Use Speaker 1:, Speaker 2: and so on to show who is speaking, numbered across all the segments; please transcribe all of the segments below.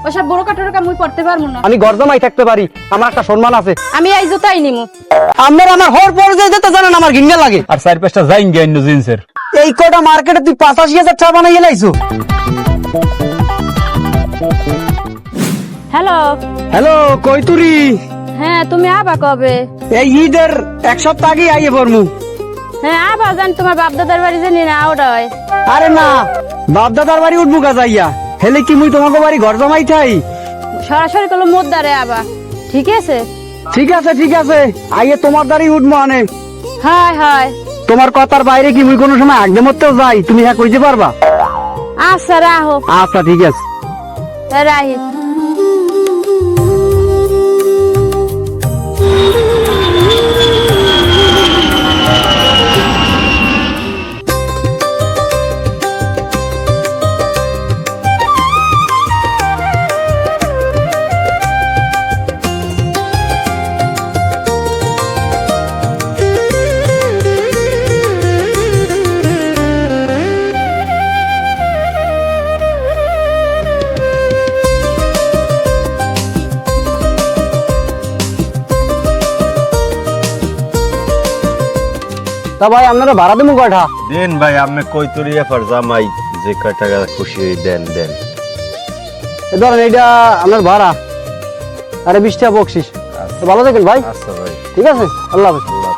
Speaker 1: ওসব বড় কাঠের মুই পড়তে পারবো না।
Speaker 2: আমি গর্দমাই থাকতে পারি, আমার একটা সম্মান আছে।
Speaker 1: আমি এই জুতাই নিমু।
Speaker 2: আমার হর পর্যায়ে যেতে জানেন আমার ঘিন্না লাগে।
Speaker 3: আর 4-5টা যাইন গেন জিন্সের
Speaker 2: এই কটা মার্কেটে তুই 85,000 টাকা বানাইয়ে লাইছো।
Speaker 1: হ্যালো
Speaker 2: হ্যালো, কই তুরি?
Speaker 1: হ্যাঁ তুমি আবা কবে?
Speaker 2: এই ঈদের এক সপ্তাহ আগে আইয়ে পড়মু।
Speaker 1: হ্যাঁ আবা জান তোমার বাপ দাদার বাড়ি জানি না ওটাই।
Speaker 2: আরে না, বাপ দাদার বাড়ি উঠবো কা যাইয়া, হেলে কি মুই তোমাকে বাড়ি ঘর জমাই থাই?
Speaker 1: সরাসরি কলো মোদ্দারে আবা। ঠিক আছে
Speaker 2: ঠিক আছে ঠিক আছে, আইয়ে তোমার দাঁড়ি উঠবো আনে।
Speaker 1: হয় হয়।
Speaker 2: তোমার কথার বাইরে কি মুই কোনো সময় আগে মরতেও যাই? তুমি হ্যাঁ কইতে পারবা?
Speaker 1: আচ্ছা রাহো।
Speaker 2: আচ্ছা ঠিক আছে।
Speaker 1: রাহি।
Speaker 2: তা ভাই আপনারা ভাড়া দেবো কয়টা?
Speaker 4: দেন ভাই, আমি কইতরিয়া পর জামাই যে কয় টাকা খুশি দেন দেন।
Speaker 2: ধরেন এইটা আপনার ভাড়া, আরে 20 টাকা বকশিস। তো ভালো থাকেন ভাই।
Speaker 4: আচ্ছা ভাই,
Speaker 2: ঠিক আছে, আল্লাহ হাফেজ।
Speaker 4: আল্লাহ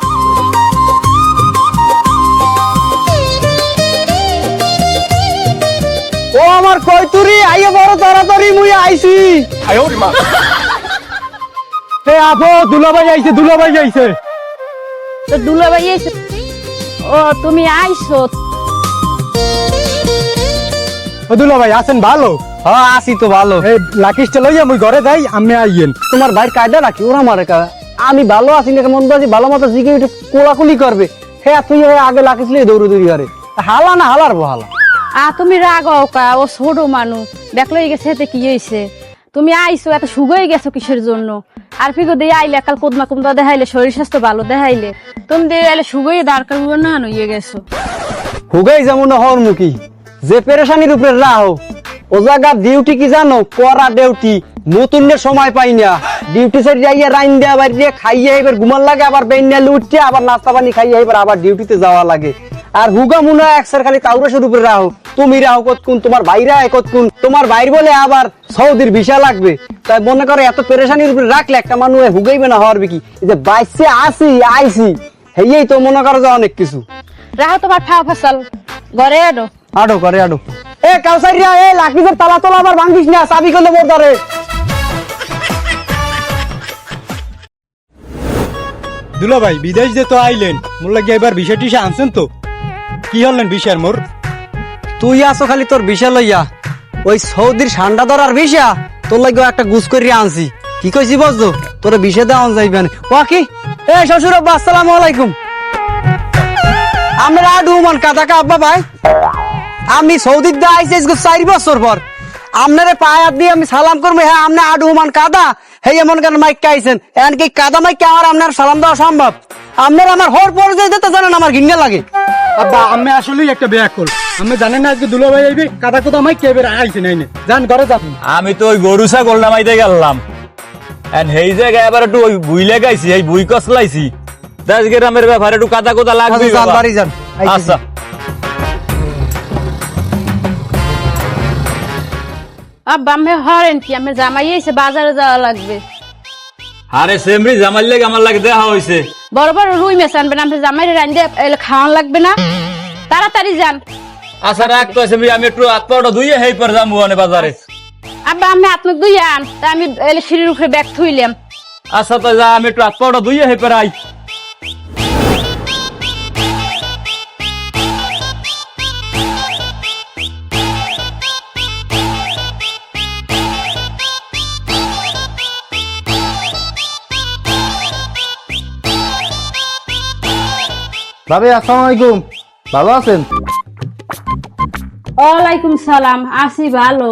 Speaker 2: ও আমার কইতুরি আইয়ে বড় তাড়াতাড়ি মুই আইছি। এ আপো, দুলাভাই আইছে, দুলাভাই আইছে।
Speaker 1: তো দুলাভাই এসে। ও তুমি আইছো?
Speaker 3: ও দুলাভাই আছেন ভালো?
Speaker 2: হ্যাঁ আসি তো ভালো।
Speaker 3: এই লাকিসটা লইয়া মুই ঘরে যাই, আমি আইয়েন।
Speaker 2: তোমার ভাইয়ের কায়দা রাখি ওরা মারে কা। আমি ভালো আছি না মন বাজি ভালো মতো জিকে একটু কোলাকুলি করবে। হ্যাঁ তুই আগে লাকিসলি দৌড়ি করে হালা না হালার বহালা।
Speaker 1: তুমি রাগাও কা, ও ছোট মানুষ দেখলো গেছে এতে কি হয়েছে? তুমি আইছো এত সুগই গেছো কিসের জন্য? আর ফিগো দিয়ে আইলে কাল কোদমা কুমদা দেখাইলে শরীর স্বাস্থ্য ভালো দেখাইলে তুমি দিয়ে আইলে সুগই দরকার না নইয়ে গেছো।
Speaker 2: হুগাই যেমন হর মুখী যে পেরেশানির উপরে রাও ও জায়গা ডিউটি কি জানো? করা ডিউটি নতুনের সময় পাই না। ডিউটি সেরে যাইয়া রাইন দেয়া বাড়ি দিয়ে খাইয়ে এবার ঘুমার লাগে, আবার বেন্যালে উঠছে, আবার নাস্তা পানি খাইয়ে এবার আবার ডিউটিতে যাওয়া লাগে। আর হুগা মুনা একসার খালি তাউরের উপরে রাহো। তুমি রাহো কতক্ষণ, তোমার ভাইরা কতক্ষণ, তোমার ভাইর বলে আবার সৌদির ভিসা লাগবে। তাই মনে করে এত পেরেশানির উপরে রাখলে একটা মানুষ হুগাইবে না হওয়ার কি? যে বাইসে আসি আইসি হেই তো মনে করো যে অনেক কিছু।
Speaker 1: রাহো তোমার ফাও ফসল ঘরে আডো।
Speaker 2: আডো করে আডো। এ কাউসারিয়া, এ লাকিজের তালা তোলা আবার ভাঙিস না, চাবি করলে মোর ধরে।
Speaker 3: দুলাভাই বিদেশ যে তো আইলেন, মোর লাগে এবার বিষয় টিসা আনছেন তো? কি হলেন বিষয়ের মোর?
Speaker 2: তুই আসো খালি তোর ভিসা লইয়া, ওই সৌদির ঠান্ডা ধরার ভিসা তোর লাগে একটা গুছ করিয়া আনছি। কি কইছি বুঝছো? তোর ভিসা দেওয়া যাইবে না। ও কি? এ শ্বশুর আব্বা আসসালামু আলাইকুম। আমরা আডুমান কাদাকা আব্বা ভাই, আমি সৌদির দা আইছি 4 বছর পর। আপনারে পায়ে হাত দিয়ে আমি সালাম করবো। হ্যাঁ আপনি আডুমান কাদা হেই এমন কেন মাইক আইছেন? এখন কি কাদা মাইক আমার আপনার সালাম দেওয়া সম্ভব? আপনার আমার হর পর্যায়ে যেতে জানেন আমার ঘিন্না লাগে।
Speaker 3: আব্বা আমি আসলেই একটা বেয়া কল। আমি জানেন না আজকে দুলাভাই আইবে, কাদা কোদা মাই কেবের আইছে নাইনে। যান ঘরে যান।
Speaker 5: আমি তো ওই গরু ছাগল নামাইতে গেলাম, এন্ড এই জায়গায় এবার একটু ওই বুই লাগাইছি, এই বুই কসলাইছি। দশ গ্রামের ব্যাপারে একটু কাদা কোদা লাগবে।
Speaker 2: যান বাড়ি যান।
Speaker 5: আচ্ছা
Speaker 1: আব্বা আমি হরেন কি? আমি জামাই এসে বাজারে যাওয়া লাগবে।
Speaker 5: আরে সেমরি জামাই লাগে আমার লাগে দেখা হয়েছে।
Speaker 1: বড় বড় রুই মাছ আনবেন, আমি জামাই রান্ধে খাওয়ান লাগবে না? তাড়াতাড়ি যান।
Speaker 5: আচ্ছা রাখ তো সেমরি, আমি একটু হাত পাটা ধুইয়ে হেই পর যাবো মানে বাজারে।
Speaker 1: আব্বা আমি আপনাকে দুই আন, তা আমি সিঁড়ির উপরে ব্যাগ থুইলাম।
Speaker 5: আচ্ছা তো যা, আমি একটু হাত পাটা ধুইয়ে হেই পর আই।
Speaker 3: ভাবি আসসালামু আলাইকুম, ভালো আছেন?
Speaker 1: ওয়ালাইকুম সালাম, আছি ভালো।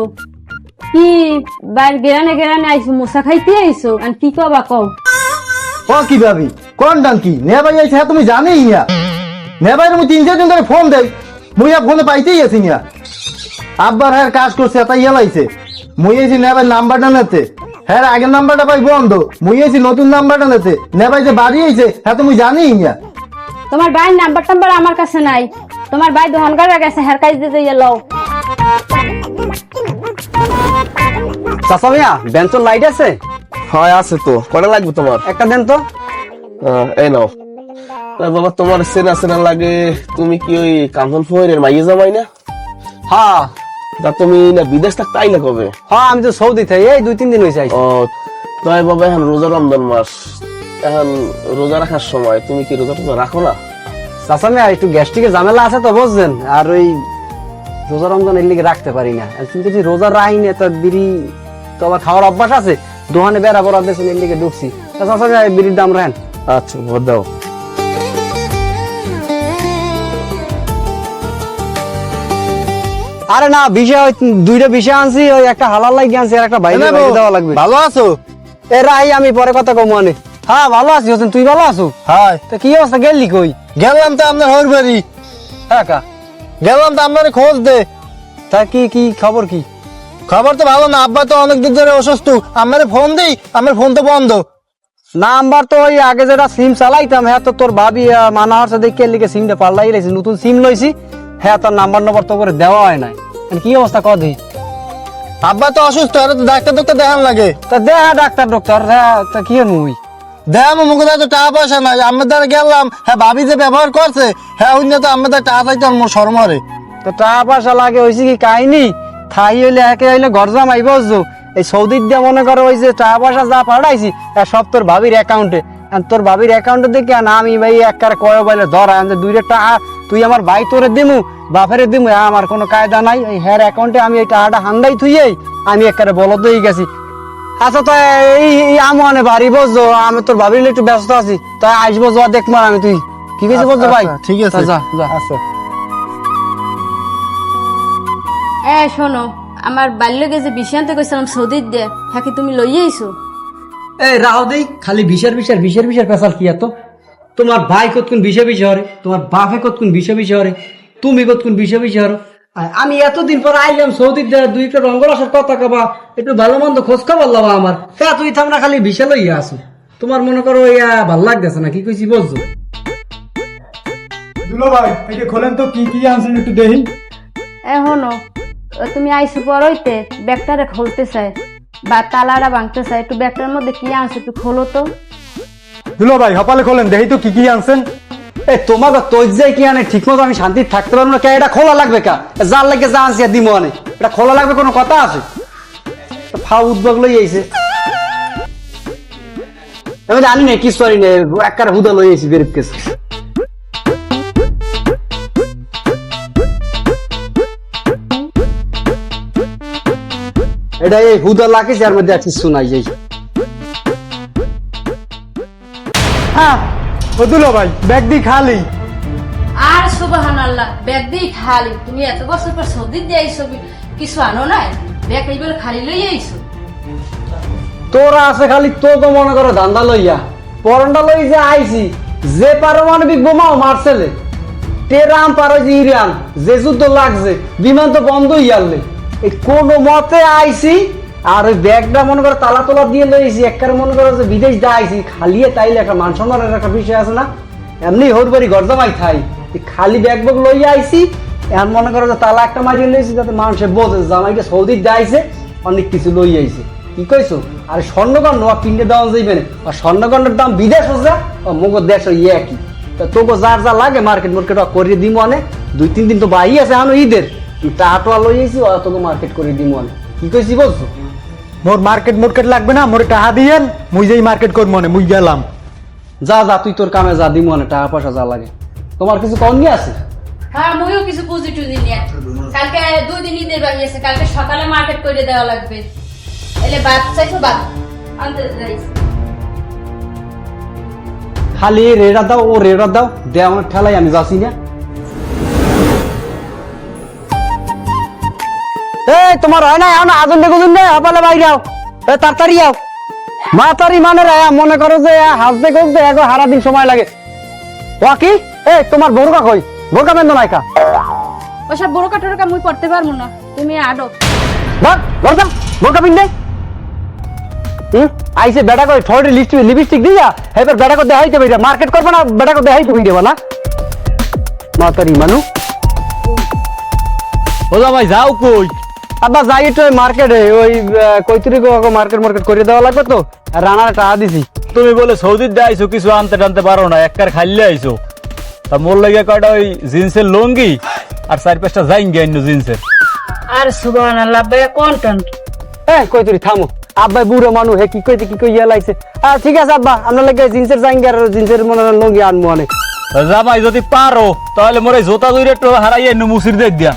Speaker 1: কি বাইর গেরানে গেরানে আইছো, মোসা খাইতে আইছো? আর কি কবা কও?
Speaker 3: ও কি ভাবি কোন ডান কি নেবাই আইছে তুমি জানেই না? নেবাই আমি 3-4 দিন ধরে ফোন দেই, মুইয়া ফোনে পাইতেই আছি না। আব্বার হ্যাঁ কাজ করছে তাই এলাইছে,
Speaker 6: মুই এসি নেবাই নাম্বারটা নেতে হ্যাঁ আগের নাম্বারটা পাই বন্ধ মুই এসি নতুন নাম্বারটা নেতে নেবাই যে বাড়ি আইছে হ্যাঁ তুমি জানি ইয়া
Speaker 1: তোমার ভাইয়ের নাম্বার টাম্বার আমার কাছে নাই, তোমার ভাই দোকানকার গেছে হের কাজ দিতে ইয়ে লও।
Speaker 2: চাচা ভাইয়া বেঞ্চর লাইট আছে?
Speaker 7: হয় আছে তো, কটা লাগবে তোমার?
Speaker 2: একটা দেন তো।
Speaker 7: এই নাও। বাবা তোমার চেনা চেনা লাগে, তুমি কি ওই কাঞ্চন ফোহরের মাইয়ে জামাই না?
Speaker 2: হ্যাঁ
Speaker 7: তা তুমি না বিদেশ থাকতে আইলে কবে?
Speaker 2: হ্যাঁ আমি তো সৌদি থাকি, এই 2-3 দিন হয়েছে আইছি।
Speaker 7: ও তাই বাবা, এখন রোজা রমজান মাস, এখন রোজা রাখার সময় তুমি কি রোজা টোজা রাখো না?
Speaker 2: চাচা ভাইয়া একটু গ্যাস্ট্রিকের ঝামেলা আছে তো বুঝছেন, আর ওই রোজা রমজান এর লিগে রাখতে পারি না। কিন্তু যদি রোজা রাখি না তো বিড়ি তো আবার খাওয়ার অভ্যাস আছে, দোকানে বেড়া বড় দেশের এর লিগে ঢুকছি। তা চাচা ভাইয়া বিড়ির দাম রাখেন।
Speaker 7: আচ্ছা ভর দাও।
Speaker 2: আরে না বিষয় ওই 2টা বিষয় আনছি, ওই একটা হালাল লাগি আনছি আর একটা বাইরে দেওয়া লাগবে।
Speaker 6: ভালো আছো?
Speaker 2: এ রাহি আমি পরে কথা কম মানে। হ্যাঁ ভালো আছি হোসেন, তুই ভালো আছো?
Speaker 6: হ্যাঁ
Speaker 2: তা কি অবস্থা, গেলি কই?
Speaker 6: গেলাম তো আপনার হর বাড়ি,
Speaker 2: হ্যাঁ কা
Speaker 6: গেলাম তো আপনার খোঁজ দে।
Speaker 2: তা কি কি খবর কি?
Speaker 6: খবর তো ভালো না, আব্বা তো অনেকদিন ধরে অসুস্থ। আমার ফোন দিই, আমার ফোন তো বন্ধ।
Speaker 2: নাম্বার তো ওই আগে যেটা সিম চালাইতাম, হ্যাঁ তো তোর ভাবি মানা হচ্ছে দেখে লিখে সিমটা পাল্লাই লাইছি, নতুন সিম লইছি। হ্যাঁ তোর নাম্বার তো করে দেওয়া হয় নাই। কি অবস্থা কদি?
Speaker 6: আব্বা তো অসুস্থ, আর তো ডাক্তার দেখান লাগে।
Speaker 2: তা দেখা ডাক্তার ডক্টর, হ্যাঁ তা কি মুই
Speaker 6: দেখ মুখে তো টাকা পয়সা নাই, আমার দ্বারা গেলাম। হ্যাঁ ভাবি যে ব্যবহার করছে, হ্যাঁ অন্য তো আমার দ্বারা টাকা চাইতে আমার শরমরে।
Speaker 2: তো টাকা পয়সা লাগে হয়েছে কি কাহিনী? থাই হইলে একে হইলে ঘর জামাই বুঝছো, এই সৌদির দিয়ে মনে করো ওই যে টাকা পয়সা যা পাঠাইছি সব তোর ভাবির অ্যাকাউন্টে। তোর ভাবির অ্যাকাউন্টে দেখে না আমি ভাই একবারে কয় বলে ধরা 2 টাকা তুই আমার ভাই তোরে দিমু বাপেরে দিমু, আমার কোনো কায়দা নাই। এই হের অ্যাকাউন্টে আমি এই টাকাটা হান্দাই থুইয়েই আমি একবারে বলদ হয়ে গেছি। আচ্ছা তো এই আমনে বাড়ি বুঝছো, আমি তোর ভাবির একটু ব্যস্ত আছি, তাই আসবো যা দেখবো আমি। তুই কি কিছু বলছো ভাই?
Speaker 6: ঠিক আছে,
Speaker 2: যা যা।
Speaker 6: আচ্ছা
Speaker 1: শোনো, আমার বাল্য গেছে বিষয়ান্তে কইছিলাম সৌদির দে, হ্যাঁ কি তুমি লইয়ে আইছো?
Speaker 2: এই রাও দেই খালি বিশের পেশাল কি এত? তোমার ভাই কতক্ষণ বিশে হরে, তোমার বাপে কতক্ষণ বিশে হরে, তুমি কতক্ষণ বিশে হরো। আমি এতদিন পর আইলাম সৌদির 2টা রঙ্গল আসার কথা কবা, একটু ভালো মন্দ খোঁজ খবর লবা আমার। হ্যাঁ তুই থাম না খালি বিশে লইয়া আসো। তোমার মনে করো ভাল লাগতেছে না, কি কইছি বলছো?
Speaker 3: দুলো ভাই এটা খোলেন তো, কি কি আনছেন একটু দেখি।
Speaker 1: এখনো তুমি আইসো পরইতে ব্যাগটারে খুলতে চাই বা তালাটা ভাঙতে চাই, একটু ব্যাগটার মধ্যে কি আনছো একটু খোলো তো।
Speaker 3: দুলো ভাই হপালে খোলেন দেখি তো কি কি আনছেন।
Speaker 2: এই তোমার তোর যে কি আনে ঠিক মতো আমি শান্তি থাকতে পারবো না, কে এটা খোলা লাগবে কা? যার লাগে যা আনছি আর দিমো আনে, এটা খোলা লাগবে কোনো কথা আছে? ফাউ উদ্যোগ লই আইছে, আমি জানি না কি সরি নে একবারে হুদা লই আইছি বেরিপ কেস। এটা এই হুদা লাগিস আর মধ্যে আছিস শোনাই যাই।
Speaker 3: হ্যাঁ ও দুলো ভাই ব্যাগ দি খালি।
Speaker 1: আর সুবহানাল্লাহ, ব্যাগ দিয়ে খালি? তুমি এত বছর পর সৌদির দিয়ে আইসো, কিছু আনো নাই? ব্যাগ এইবার খালি লই আইসো?
Speaker 2: তোরা আছে খালি তো মনে করো ধান্দা লইয়া পরনটা লই যে আইছি, যে পারমাণবিক বোমাও মারছেলে টেরাম পারো যে ইরান, যে যুদ্ধ লাগছে বিমান তো বন্ধ ইয়ারলে, এই কোনো মতে আইছি। আর ওই ব্যাগটা মনে করো তালা তোলা দিয়ে লইছি, একবারে মনে করো যে বিদেশ দা আইছি খালিয়ে, তাইলে একটা মান সম্মানের একটা বিষয় আছে না? এমনি হোর বাড়ি ঘর জামাই থাই, খালি ব্যাগ ব্যাগ লইয়া আইছি। এখন মনে করো যে তালা একটা মারিয়ে লইছি যাতে মানুষে বোঝে জামাইকে সৌদি যাইছে, অনেক কিছু লই আইছে। কি কইছো? আর স্বর্ণগণ্ড কিনে দেওয়া যাইবে না, আর স্বর্ণগণ্ডের দাম বিদেশ হচ্ছে মুখ দেশ ইয়ে একই। তোকে যার যা লাগে মার্কেট মার্কেট করিয়ে দিব অনে, 2-3 দিন তো বাহি আছে এখন ঈদের, টাকা লই আইছি তোকে মার্কেট করে দিব অনে। কি কইছি বলছো?
Speaker 3: মোর মার্কেট লাগবে না, মোরে টাকা দিয়েন, মুই যেই মার্কেট করব মনে মুই গেলাম।
Speaker 2: যা যা তুই তোর কামে যা, দিব অনে টাকা পয়সা যা লাগে। তোমার কিছু কম নিয়ে আছে?
Speaker 1: হ্যাঁ মইও কিছু পুঁজি টুজি নিয়ে, কালকে 2 দিন ঈদের বাকি আছে, কালকে সকালে মার্কেট করে দেওয়া লাগবে। এলে বাদ চাইছো বাদ আনতে যাইছি।
Speaker 2: খালি রেডা দাও ও রেডা দাও, দে আমার ঠেলাই আমি যাচ্ছি না। এই তোমার হয় না এখন আজন দেখুন না, হাপালে বাইরে আও, তাড়াতাড়ি আও। মাতারি মানে রে মনে করো যে হাসতে করতে এখন সারাদিন সময় লাগে। ওয়াকি এই তোমার বোরকা কই? বোরকা বেন্দ নাইকা?
Speaker 1: ওসব বড় কাটোরকা মুই পড়তে পারবো না, তুমি আডো।
Speaker 2: বাদ বোকা পিন্ডে আইসে বেটা করে ঠোঁটে লিপস্টিক দিয়া এবার বেটা করে দেখাইতে পারি মার্কেট করবে না বেটা করে দেখাইতে পারি না মাতারি মানু
Speaker 5: ও জামাই যাও কই?
Speaker 2: আব্বা যাই একটু মার্কেটে ওই কৈতুরি মার্কেট করে দেওয়া লাগবে তো আর রানার টাকা দিছি।
Speaker 5: তুমি বলে সৌদির দিয়ে আইছো, কিছু আনতে টানতে পারো না, একবার খাইলে আইছো। তা মোর লাগে কয়টা ওই জিন্সের লুঙ্গি আর 4-5টা জাইঙ্গি আইনো জিন্সের।
Speaker 1: আর সুবহানাল্লাহ ভাই কন্টেন্ট
Speaker 2: কৈতুরি থামো, আব্বাই বুড়ো মানুষ হে কি কই ইয়া লাগছে। ঠিক আছে আব্বা, আমরা লাগে জিন্সের জাইঙ্গি আর জিন্সের মনে হয় লুঙ্গি আনবো অনেক।
Speaker 5: জামাই যদি পারো তাহলে মোর এই জোতা দুইটা একটু হারাই আইনো মুসির দিয়ে দিয়া।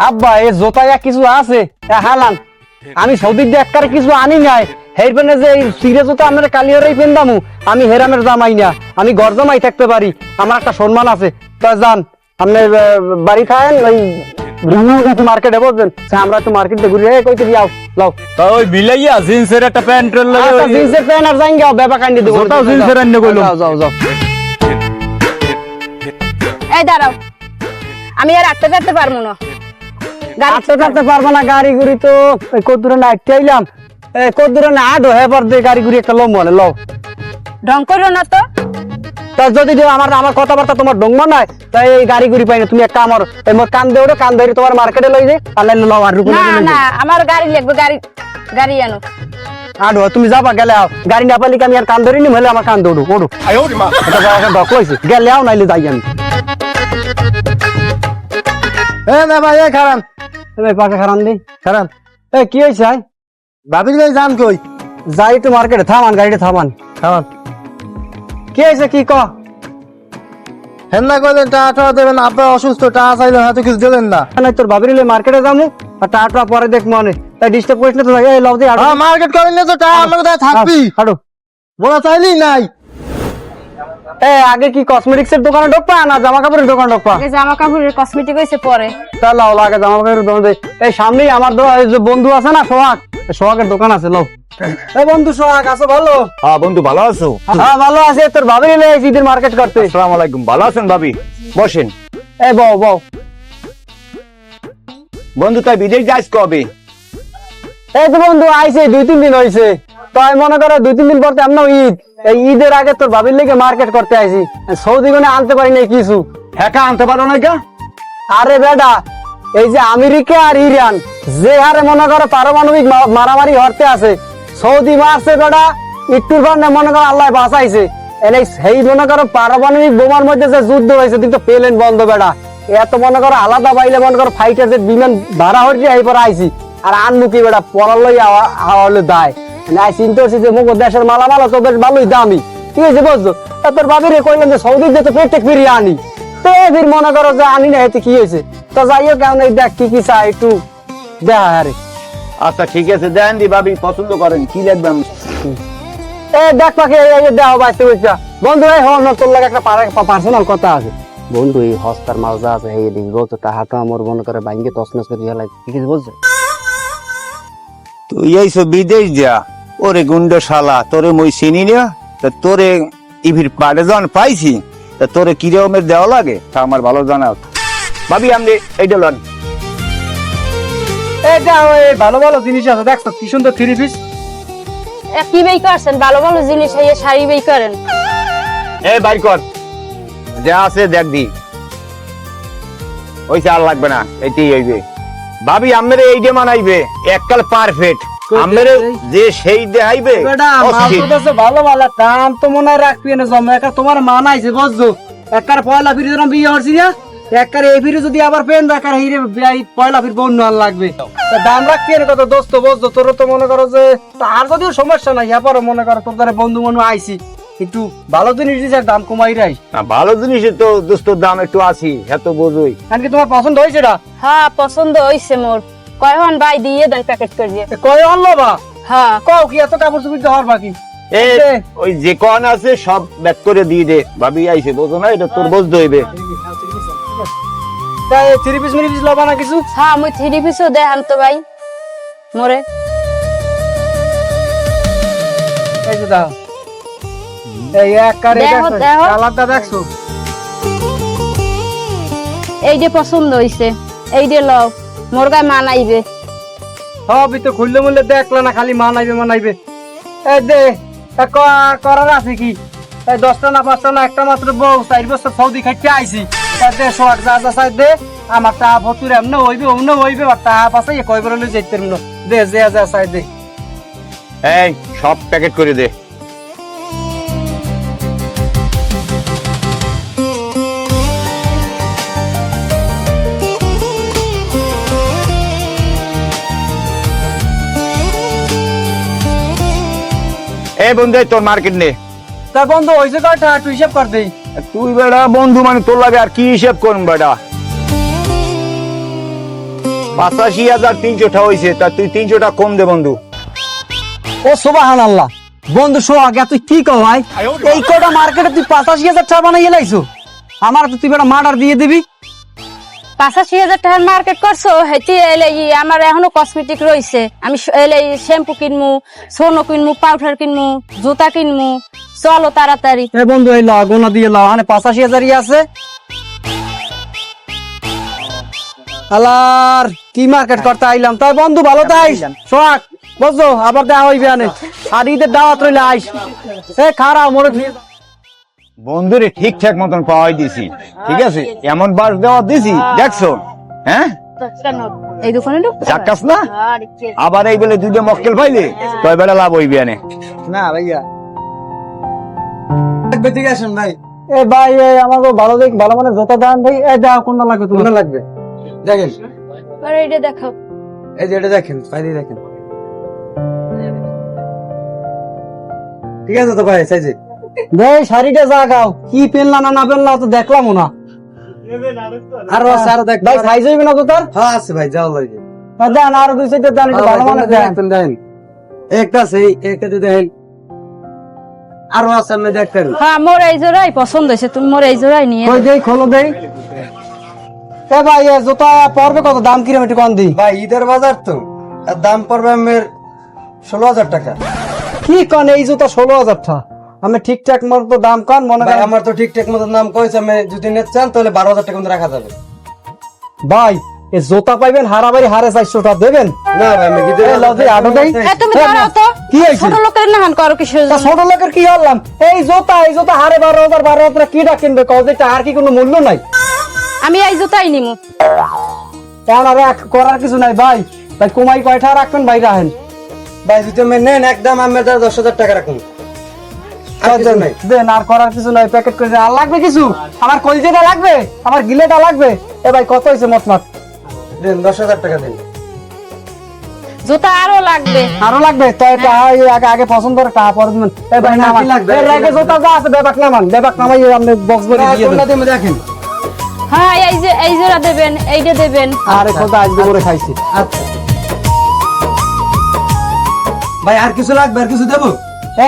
Speaker 2: আব্বা এ জোতায়া কিছু আছে হালান, আমি সৌদির দিয়ে একবার কিছু আনি নাই হেরবেনে যে সিরে জোতা আমরা কালিয়ারাই পেন্দামু, আমি হেরামের জামাই না, আমি ঘর জামাই থাকতে পারি, আমার একটা সম্মান আছে। তো যান আপনি বাড়ি খায়েন ওই মার্কেটে বসবেন, আমরা একটু মার্কেটে ঘুরে কইতে যাও লাও।
Speaker 5: তা ওই মিলাইয়া জিন্সের একটা প্যান্টের লাগে
Speaker 2: জিন্সের প্যান্ট আর জাইঙ্গা বেবা কান্ডি দেবো,
Speaker 5: জোতাও জিন্সের আইনো কইলো।
Speaker 2: যাও যাও।
Speaker 1: এই দাঁড়াও, আমি আর আটতে পারবো না।
Speaker 2: আটতে পারবো না, গাড়ি গুড়ি তো কদ্দুরে না আটতে আইলাম, কদ্দুরে না আট হয়ে পর গাড়ি গুড়ি একটা লম্বা লও।
Speaker 1: ঢং করো না তো।
Speaker 2: তা যদি আমার কথাবার্তা তোমার ডং নাই তাই এই গাড়ি গুড়ি পাই না, তুমি একটা আমার কান দে ওটা কান ধরে তোমার মার্কেটে লই যাই আর লাইলে লও আর রূপ
Speaker 1: না না, আমার গাড়ি লাগবে, গাড়ি আনো।
Speaker 2: আডো তুমি যাবা গেলে আও, গাড়ি না পাইলে কি আমি আর কান ধরি নি, হলে আমার কান দৌড়ো ওড়ো এটা ডক লইছে গেলে আও নাইলে যাই আমি।
Speaker 6: না ভাই এ খারান
Speaker 2: পাশে খারান দি খারান। কি হয়েছে
Speaker 6: ভাবির ভাই যান কই?
Speaker 2: যাই একটু মার্কেটে, থামান গাড়িটা থামান। কি হয়েছে কি ক?
Speaker 6: হেন না কইলেন টাকা দেবেন, আপনার অসুস্থ, টাকা চাইলেন হয়তো কিছু দিলেন না।
Speaker 2: তোর ভাবির মার্কেটে যাবো আর টাকা পরে দেখ মনে, তাই ডিস্টার্ব করিস না তো। এই লও দি আড়ো
Speaker 6: মার্কেট করেন না তো টাকা আমার কাছে থাকবি,
Speaker 2: আড়ো
Speaker 6: বলা চাইলি নাই।
Speaker 2: আগে কি কসমেটিক্স এর দোকানে ঢোকবা না জামা কাপড়ের দোকানে ঢোকবা?
Speaker 1: জামা কাপড়ের কসমেটিক হইছে পরে।
Speaker 2: তাহলে লাও আগে জামা কাপড়ের দোকান দে। এই সামনেই আমার যে বন্ধু আছে না সোহাগ, সোহাগের দোকান আছে লও। এই বন্ধু সোহাগ আছো ভালো?
Speaker 5: হ্যাঁ বন্ধু ভালো আছো?
Speaker 2: হ্যাঁ ভালো আছে। তোর ভাবি নিলে ঈদের মার্কেট করতে।
Speaker 5: আসসালামু আলাইকুম। ভালো আছেন ভাবি? বসেন।
Speaker 2: এই বউ বউ
Speaker 5: বন্ধু তাই বিদেশ যাস কবে?
Speaker 2: এই তো বন্ধু আইছে 2-3 দিন হইছে, তাই মনে করো 2-3 দিন পর আমরা ঈদ, এই ঈদের আগে তোর ভাবির লেগে মার্কেট করতে আইছি। সৌদি কোনে আনতে পারি নাই কিছু।
Speaker 5: হ্যাঁ আনতে পারো না কে?
Speaker 2: আরে বেটা এই যে আমেরিকা আর ইরান যে হারে মনে করো পারমাণবিক মারামারি হরতে আছে, সৌদি মারছে বেটা একটুর কারণে মনে করো আল্লাহ বাঁচাইছে। সেই মনে করো পারমাণবিক বোমার মধ্যে যে যুদ্ধ হয়েছে কিন্তু প্লেন বন্ধ বেটা, এত মনে করো আলাদা বাইলে মনে করো ফাইটার যে বিমান ভাড়া হচ্ছে এই পরে আইছি আর আনমুখী বেটা পড়ালই হলে দায় চিন্তা করছি যে মুখ দেশের মালামাল তো বেশ ভালোই দামি, ঠিক আছে বুঝছো। তোর ভাবিরে কইলাম যে সৌদি যেতে পেটে ফিরিয়ে আনি, তো ফির মনে করো যে আনি না এতে কি হয়েছে। তো যাইও কেমন দেখ কি চাই একটু দেখা আরে।
Speaker 5: আচ্ছা ঠিক আছে দেন দি ভাবি পছন্দ করেন কি লাগবে আমি।
Speaker 2: দেখ পাখি দেওয়া বাঁচতে বুঝছা বন্ধু। এই হন তোর লাগে একটা পার্সোনাল কথা আছে বন্ধু। এই হস্তার মাল যা আছে এই দিন রোজ টাহাটা আমার মনে করে বাইঙ্গে তসনস করে ইয়া লাগে, ঠিক আছে বুঝছো।
Speaker 8: তুই এইসো বিদেশ যা ওরে গুন্ড শালা, তোরে মই চিনি না, তা তোরে ইভির পাড়ে যখন পাইছি তা তোরে কিরকমের দেওয়া লাগে তা আমার ভালো জানা আছে। ভাবি আমি এইটা লন।
Speaker 2: এটা ওই ভালো ভালো জিনিস আছে দেখছো কি সুন্দর 3 পিস।
Speaker 1: কি বেই করছেন? ভালো ভালো জিনিস এই শাড়ি বেই করেন।
Speaker 8: এই বাইর কর যা আছে দেখ দি, ওই চাল লাগবে না, এটাই হইবে। ভাবি আমারে এইটা মানাইবে এককাল পারফেক্ট, আমারে যে সেই দেখাইবে
Speaker 2: বেটা মাল তো দছে ভালো ভালো দাম তো মনে রাখবি না জমা একা তোমার মান আইছে বুঝছো। একবার পয়লা ফিরে যখন বিয়ে হচ্ছি না একবার এই ফিরে যদি আবার পেন রাখার হিরে পয়লা ফির বন্য আর লাগবে, তা দাম রাখবি না কত দোস্ত বুঝছো। তোর তো মনে করো যে তার যদিও সমস্যা নাই, এরপরও মনে করো তোর দ্বারা বন্ধু মনু আইছি একটু ভালো জিনিস দিছে দাম কমাই রাই।
Speaker 8: না ভালো জিনিসের তো দোস্তর দাম একটু আছি, এত বোঝই।
Speaker 2: কি তোমার পছন্দ হয়েছে এটা?
Speaker 1: হ্যাঁ পছন্দ হইছে মোর। কয় হন ভাই দিয়ে দেন প্যাকেট করিয়ে।
Speaker 2: কয় আনলো বা?
Speaker 1: হ্যাঁ
Speaker 2: কও কি এত কাপড় চুপড় দেওয়ার বাকি?
Speaker 8: ওই যে কন আছে সব ব্যাক করে দিয়ে দে, ভাবি আইছে বোঝো না, এটা তোর বুঝতে হইবে।
Speaker 2: তাই 3 পিস মিনি পিস লবা না কিছু?
Speaker 1: হ্যাঁ মুই 3 পিসও দেখান তো ভাই মোরে।
Speaker 2: এই যে দাও এই এক কারে
Speaker 1: দেখো, দেখো।
Speaker 2: কালারটা দেখছো?
Speaker 1: এই যে পছন্দ হইছে, এই যে লও মোর গায়ে মানাইবে।
Speaker 2: সবই তো খুললে মুললে দেখলা না, খালি মানাইবে এই দে করার আছে কি? এই 10টা না 5টা না একটা মাত্র বউ, 4 বছর সৌদি খাইতে আইছি। দে শোয়াক যা যা চাই দে, আমার টা ভতুর এমন হইবে অমন হইবে, আর টা পাশে কই বলে যাইতে না। দে যা যা চাই দে।
Speaker 8: এই সব প্যাকেট করে দে। এই বন্ধু তোর মার্কেট নে।
Speaker 2: তা বন্ধু হইছে কয়টা তুই হিসাব কর দেই।
Speaker 8: তুই বেটা বন্ধু মানে তোর লাগে আর কি হিসেব করুন বেটা? 85,300 হয়েছে, তা তুই 300 কম দে বন্ধু।
Speaker 2: ও সুবহানাল্লাহ, বন্ধু সোহাগ তুই কি কও ভাই? এই কটা মার্কেটে তুই 85,000 টাকা বানাইয়ে লাইছো, আমার তো তুই বেটা মার্ডার দিয়ে দিবি।
Speaker 1: 85,000 টাকার মার্কেট করছো, হেতি এলে আমার এখনো কসমেটিক রয়েছে। আমি এলে শ্যাম্পু কিনমু, সোনো কিনমু, পাউডার কিনমু, জুতা কিনমু। চলো তাড়াতাড়ি।
Speaker 2: এ বন্ধু এই লাও গোনা দিয়ে লাও, মানে 85,000 আছে। আলার কি মার্কেট করতে আইলাম। তাই বন্ধু ভালো তাই সোহাগ বুঝছো, আবার দেখা হইবে আনে। আর ঈদের দাওয়াত রইলে আইস। এ খারাপ মোরে
Speaker 8: বন্ধুরে ঠিকঠাক মতন পাওয়াই দিছি, ঠিক আছে? এমন বাস দেওয়া দিছি দেখছো, হ্যাঁ?
Speaker 1: এই দোকানে ঢুক।
Speaker 8: চাক্কাস না আবার এই বলে দুটো মক্কেল পাইলে তয় বেলা লাভ হইবে আনে।
Speaker 2: না ভাইয়া ঠিক আছেন ভাই। এ ভাই আমাকে ভালো দেখ, ভালো মানে জোতা দাম ভাই। এই দাও কোনটা লাগবে? কোনটা লাগবে দেখেন।
Speaker 1: আরে এটা দেখাও।
Speaker 2: এই যে এটা দেখেন, সাইডে দেখেন। ঠিক আছে তো ভাই সাইজে ভাই শাড়িটা জাগাও, কি পেনলা না না পেনলা তো দেখলাম না। আরো আছে, আরো দেখ ভাই সাইজ হইবে না তো তোর? হ্যাঁ আছে ভাই, যাও লাগে দেন আরো 2-4টা দেন, একটু ভালো মানে দেন দেন। একটা সেই একটা দিতে হেল আরো আছে, আমি দেখতেন।
Speaker 1: হ্যাঁ মোর এই জোড়াই পছন্দ হয়েছে, তুমি মোর এই জোড়াই নিয়ে
Speaker 2: কই দেই, খোলো দেই। এ ভাই এ জুতা পড়বে কত? দাম কিরম একটু কম দি ভাই। ঈদের বাজার তো, আর দাম পড়বে আমার 16,000 টাকা। কি কন এই জুতা 16,000 টাকা? আমি ঠিকঠাক মতো দাম কন মনে করেন। আমার তো ঠিকঠাক মতো দাম কইছে, আমি যদি নিতে চান তাহলে 12,000 টাকা মতো রাখা যাবে। ভাই এই জুতা পাইবেন হারাবাড়ি 450 টাকা দেবেন? না ভাই আমি কি দেব? লজে আটো দেই।
Speaker 1: তুমি দাঁড়াও তো।
Speaker 2: কি হইছে?
Speaker 1: ছোট লোকের নাহান করো কিসের
Speaker 2: তা
Speaker 1: জন্য?
Speaker 2: ছোট লোকের কি হলাম? এই জুতা 12,000 টাকা কি ডাক কিনবে কও? যে আর কি কোনো মূল্য নাই?
Speaker 1: আমি এই জুতাই নিমু।
Speaker 2: কেন আর করার কিছু নাই ভাই। তাই কমাই কয়টা রাখবেন ভাই? রাখেন ভাই যদি আমি নেন একদম আমি 10,000 টাকা রাখুন। দেন আর করার কিছু নাই, প্যাকেট করে আর লাগবে কিছু? আমার কলজেটা লাগবে, আমার গিলেটা লাগবে। এ ভাই কত হয়েছে মোটমাট? দেন 10,000 টাকা দেন।
Speaker 1: জুতা আরো লাগবে।
Speaker 2: আরো লাগবে তো এটা আগে আগে পছন্দ করে টাকা পরে দিবেন। এ ভাই না লাগবে, এর আগে জুতা যা আছে বেবাক নামান, বেবাক নামাই আপনি বক্স করে দিয়ে দেন। দেখেন
Speaker 1: হ্যাঁ এই যে এই জোড়া দেবেন, এইটা দেবেন।
Speaker 2: আরে খোদা আজকে করে খাইছি। আচ্ছা ভাই আর কিছু লাগবে? আর কিছু দেবো?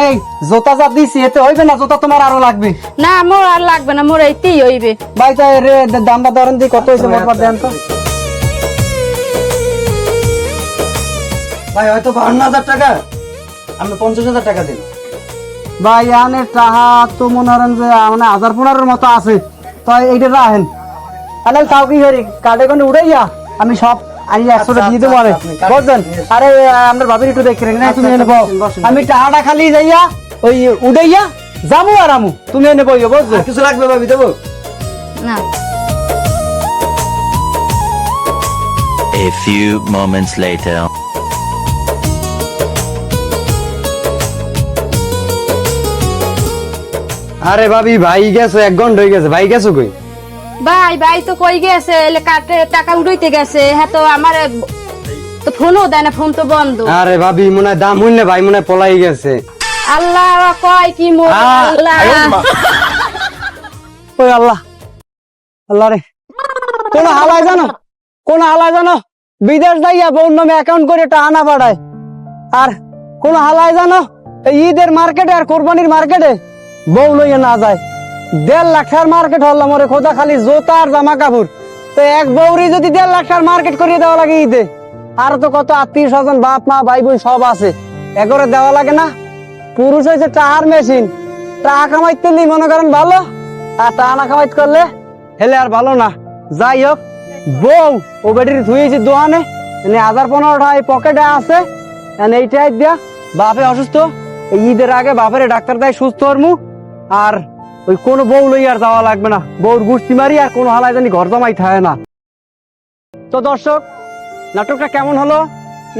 Speaker 2: এই জুতা যা দিছি এতে হইবে না, জুতা তোমার আরো লাগবে।
Speaker 1: না মোর আর লাগবে না, মোর এইতেই হইবে।
Speaker 2: ভাই তাই রে দামটা ধরেন দি কত হয়েছে মোটমাট দেন তো। ভাই হয়তো 52,000 টাকা, আমি 50,000 টাকা দিন। ভাই আনে টাকা তো মনে করেন যে মানে 1,015 মতো আছে, তো এইটা রাখেন। তাহলে তাও কি করি, কাটে কোনে উড়াইয়া আমি সব আনি 100 টাকা দিয়ে দেবো। আরে বুঝছেন? আরে আপনার ভাবির একটু দেখে রেখে তুমি এনে বউ, আমি টাকাটা খালি যাইয়া ওই উড়াইয়া যাবো আর আমু, তুমি এনে বইও। বুঝছো? কিছু লাগবে ভাবি দেবো
Speaker 1: না
Speaker 9: A few moments later.
Speaker 2: আরে ভাবি ভাই গেছে, 1 ঘন্টা হয়ে গেছে। ভাই গেছো কই?
Speaker 1: ভাই ভাই তো কই গেছে? এলে কাটে টাকা উড়াইতে গেছে। হ্যাঁ তো আমার তো ফোনও দেয় না, ফোন তো বন্ধ।
Speaker 2: আরে ভাবি মনে হয় দাম হইলে ভাই মনে হয় পলাই গেছে।
Speaker 1: আল্লাহ কয় কি মোর আল্লাহ।
Speaker 2: ওই আল্লাহ আল্লাহ রে, কোন হালায় জানো, কোন হালায় জানো বিদেশ যাইয়া বউর নামে অ্যাকাউন্ট করে টাকা না পাঠায়। আর কোন হালায় জানো এই ঈদের মার্কেটে আর কোরবানির মার্কেটে বউ লইয়া না যায়। 1.5 লাখ টাকার মার্কেট হল্লাম ওরে খোদা, খালি জুতা আর জামা কাপড়। তো এক বউরি যদি 1.5 লাখ টাকার মার্কেট করিয়ে দেওয়া লাগে ঈদে, আর তো কত আত্মীয় স্বজন বাপ মা ভাই বোন সব আছে, একরে দেওয়া লাগে না? পুরুষ হয়েছে টাকার মেশিন, টাকা কামাইতে মনে করেন ভালো, আর টাকা না কামাইতে করলে হেলে আর ভালো না। যাই হোক বউ ও বেটির ধুয়েছি দোহানে, এনে 1015 টাকা এই পকেটে আছে, এনে এইটাই দিয়া বাপে অসুস্থ, এই ঈদের আগে বাপের ডাক্তার দেয় সুস্থ হরমু, আর ওই কোনো বউ লই আর যাওয়া লাগবে না, বউর গুষ্টি মারি আর কোনো হালায় জানি ঘর জমাই থাকে না। তো দর্শক, নাটকটা কেমন হলো?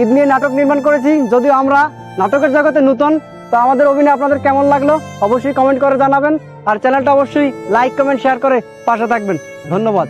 Speaker 2: ঈদ নিয়ে নাটক নির্মাণ করেছি, যদিও আমরা নাটকের জগতে নতুন, তো আমাদের অভিনয় আপনাদের কেমন লাগলো অবশ্যই কমেন্ট করে জানাবেন, আর চ্যানেলটা অবশ্যই লাইক কমেন্ট শেয়ার করে পাশে থাকবেন। ধন্যবাদ।